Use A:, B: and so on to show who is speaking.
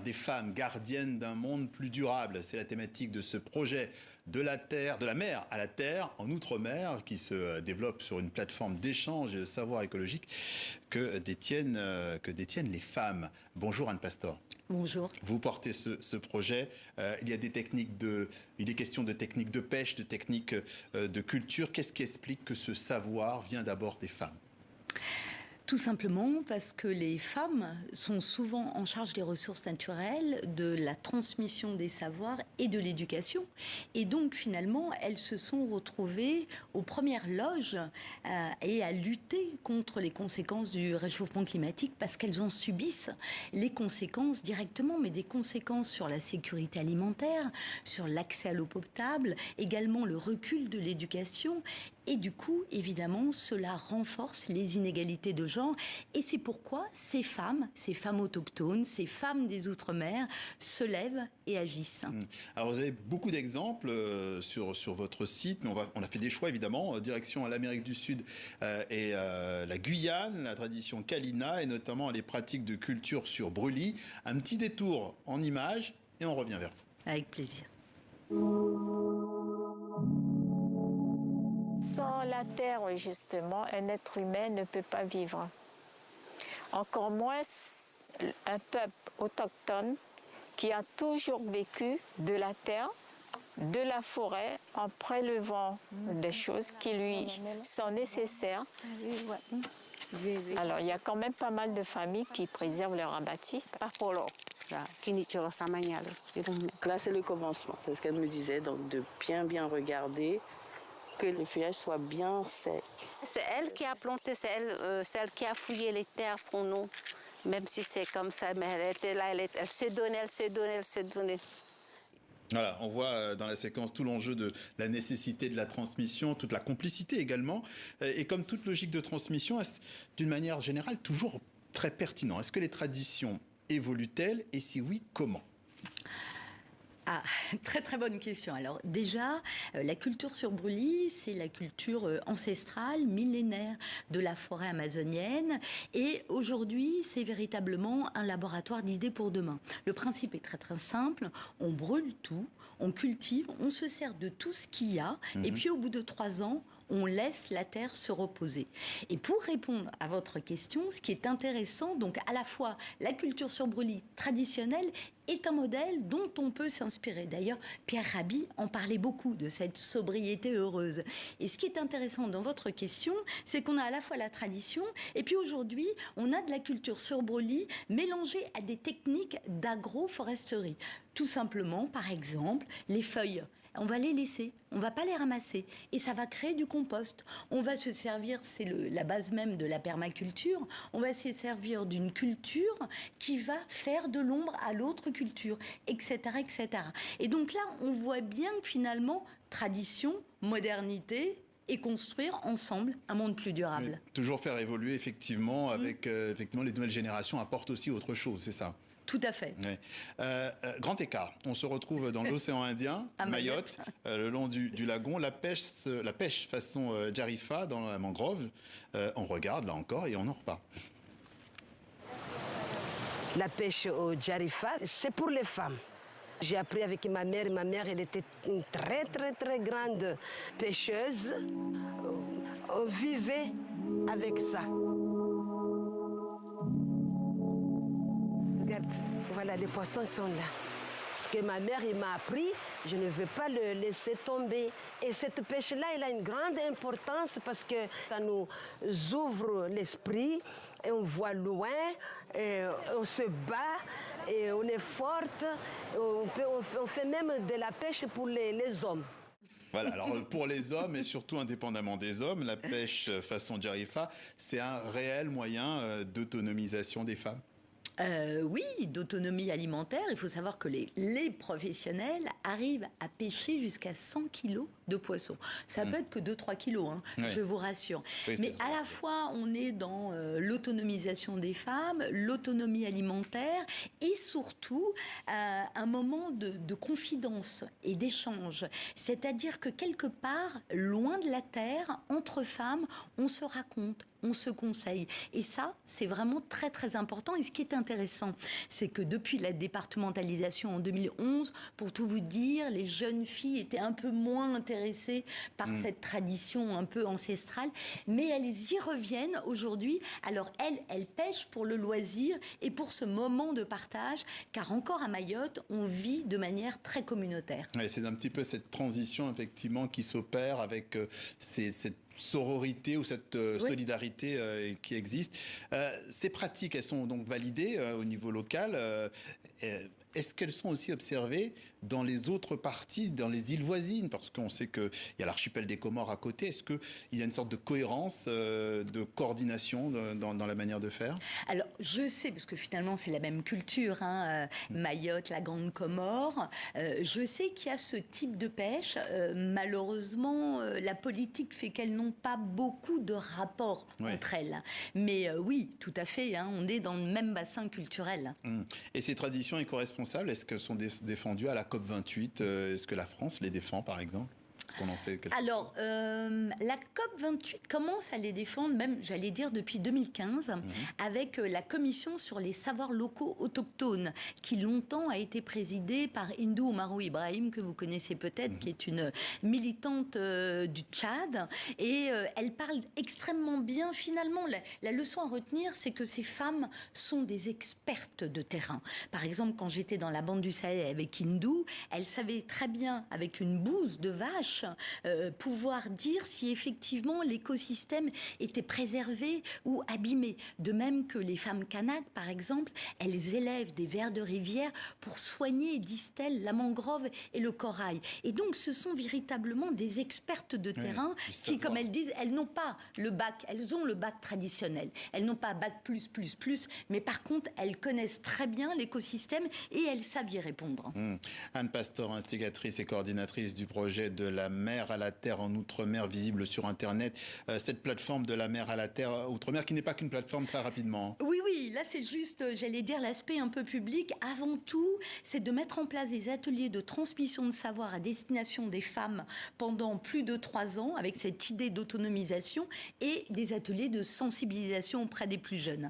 A: des femmes gardiennes d'un monde plus durable. C'est la thématique de ce projet de la terre, de la mer à la terre, en Outre-mer, qui se développe sur une plateforme d'échange et de savoir écologique que détiennent les femmes. Bonjour Anne Pastor.
B: Bonjour.
A: Vous portez ce projet. Il y a des techniques il est question de techniques de pêche, de techniques de culture. Qu'est-ce qui explique que ce savoir vient d'abord des femmes ?
B: Tout simplement parce que les femmes sont souvent en charge des ressources naturelles, de la transmission des savoirs et de l'éducation. Et donc finalement, elles se sont retrouvées aux premières loges et à lutter contre les conséquences du réchauffement climatique parce qu'elles en subissent les conséquences directement, mais des conséquences sur la sécurité alimentaire, sur l'accès à l'eau potable, également le recul de l'éducation. Et du coup, évidemment, cela renforce les inégalités de genre. Et c'est pourquoi ces femmes autochtones, ces femmes des Outre-mer se lèvent et agissent.
A: Alors vous avez beaucoup d'exemples sur votre site, mais on a fait des choix évidemment, direction à l'Amérique du Sud et la Guyane, la tradition Kalina et notamment les pratiques de culture sur brûlis. Un petit détour en images et on revient vers vous.
B: Avec plaisir.
C: Sans la terre, justement, un être humain ne peut pas vivre. Encore moins un peuple autochtone qui a toujours vécu de la terre, de la forêt, en prélevant des choses qui lui sont nécessaires. Alors, il y a quand même pas mal de familles qui préservent leur abattis.
D: Là, c'est le commencement, c'est ce qu'elle me disait, donc de bien regarder que le feuillage soit bien sec.
E: C'est elle qui a planté, c'est elle qui a fouillé les terres pour nous. Même si c'est comme ça, mais elle était là, elle se donnait.
A: Voilà, on voit dans la séquence tout l'enjeu de la nécessité de la transmission, toute la complicité également. Et comme toute logique de transmission, est-ce d'une manière générale toujours très pertinent? Est-ce que les traditions évoluent-elles et si oui, comment?
B: Ah, très bonne question. Alors déjà, la culture sur brûlis, c'est la culture ancestrale, millénaire de la forêt amazonienne. Et aujourd'hui, c'est véritablement un laboratoire d'idées pour demain. Le principe est très simple. On brûle tout, on cultive, on se sert de tout ce qu'il y a. Et puis au bout de 3 ans, on laisse la terre se reposer. Et pour répondre à votre question, ce qui est intéressant, donc à la fois la culture sur brûlis traditionnelle est un modèle dont on peut s'inspirer. D'ailleurs, Pierre Rabhi en parlait beaucoup de cette sobriété heureuse. Et ce qui est intéressant dans votre question, c'est qu'on a à la fois la tradition et puis aujourd'hui, on a de la culture sur brûlis mélangée à des techniques d'agroforesterie. Tout simplement, par exemple, les feuilles. On va les laisser, on ne va pas les ramasser. Et ça va créer du compost. On va se servir, c'est la base même de la permaculture, on va se servir d'une culture qui va faire de l'ombre à l'autre culture, etc., etc. Et donc là, on voit bien que finalement, tradition, modernité, et construire ensemble un monde plus durable.
A: Mais toujours faire évoluer, effectivement, avec effectivement, les nouvelles générations apportent aussi autre chose, c'est ça?
B: Tout à fait.
A: Ouais. Grand écart. On se retrouve dans l'océan Indien, à Mayotte, le long du lagon. La pêche façon Jarifa dans la mangrove. On regarde là encore et on en repart.
F: La pêche au Jarifa, c'est pour les femmes. J'ai appris avec ma mère. Ma mère, elle était une très grande pêcheuse. On vivait avec ça. Regarde, voilà, les poissons sont là. Ce que ma mère m'a appris, je ne veux pas le laisser tomber. Et cette pêche-là, elle a une grande importance parce que ça nous ouvre l'esprit, et on voit loin, et on se bat, et on est forte. On fait même de la pêche pour les hommes.
A: Voilà, alors pour les hommes et surtout indépendamment des hommes, la pêche façon Jarifa, c'est un réel moyen d'autonomisation des femmes.
B: Oui, d'autonomie alimentaire. Il faut savoir que les professionnels arrivent à pêcher jusqu'à 100 kilos de poissons. Ça peut être que 2-3 kilos, hein, je vous rassure.
A: Oui,
B: mais à la fois, on est dans l'autonomisation des femmes, l'autonomie alimentaire et surtout un moment de confidence et d'échange. C'est-à-dire que quelque part, loin de la terre, entre femmes, on se raconte on se conseille. Et ça, c'est vraiment très très important. Et ce qui est intéressant, c'est que depuis la départementalisation en 2011, pour tout vous dire, les jeunes filles étaient un peu moins intéressées par cette tradition un peu ancestrale, mais elles y reviennent aujourd'hui. Alors elles pêchent pour le loisir et pour ce moment de partage, car encore à Mayotte, on vit de manière très communautaire.
A: Ouais, c'est un petit peu cette transition effectivement qui s'opère avec cette sororité ou cette solidarité qui existe. Ces pratiques, elles sont donc validées au niveau local. Est-ce qu'elles sont aussi observées dans les autres parties, dans les îles voisines? Parce qu'on sait qu'il y a l'archipel des Comores à côté. Est-ce qu'il y a une sorte de cohérence, de coordination dans la manière de faire?
B: Alors, je sais, parce que finalement, c'est la même culture, hein, Mayotte, la Grande Comore. Je sais qu'il y a ce type de pêche. Malheureusement, la politique fait qu'elles n'ont pas beaucoup de rapports entre elles. Mais oui, tout à fait, hein, on est dans le même bassin culturel.
A: Et ces traditions éco-responsables, est-ce qu'elles sont défendues à la COP28? Est-ce que la France les défend, par exemple? Est-ce qu'on en sait quelque chose?
B: Alors, la COP28 commence à les défendre, même, j'allais dire, depuis 2015, avec la commission sur les savoirs locaux autochtones, qui longtemps a été présidée par Hindou Oumarou Ibrahim, que vous connaissez peut-être, qui est une militante du Tchad. Et elle parle extrêmement bien. Finalement, la leçon à retenir, c'est que ces femmes sont des expertes de terrain. Par exemple, quand j'étais dans la bande du Sahel avec Hindou, elle savait très bien, avec une bouse de vache, pouvoir dire si effectivement l'écosystème était préservé ou abîmé. De même que les femmes Kanak, par exemple, elles élèvent des vers de rivière pour soigner, disent-elles, la mangrove et le corail. Et donc, ce sont véritablement des expertes de terrain qui, comme elles disent, elles n'ont pas le bac, elles ont le bac traditionnel. Elles n'ont pas bac plus, mais par contre, elles connaissent très bien l'écosystème et elles savent y répondre.
A: Anne Pastor, instigatrice et coordinatrice du projet de la mer à la terre en Outre-mer, visible sur Internet. Cette plateforme de la mer à la terre Outre-mer, qui n'est pas qu'une plateforme, très rapidement.
B: Oui, là c'est juste, j'allais dire, l'aspect un peu public. Avant tout, c'est de mettre en place des ateliers de transmission de savoir à destination des femmes pendant plus de 3 ans, avec cette idée d'autonomisation, et des ateliers de sensibilisation auprès des plus jeunes.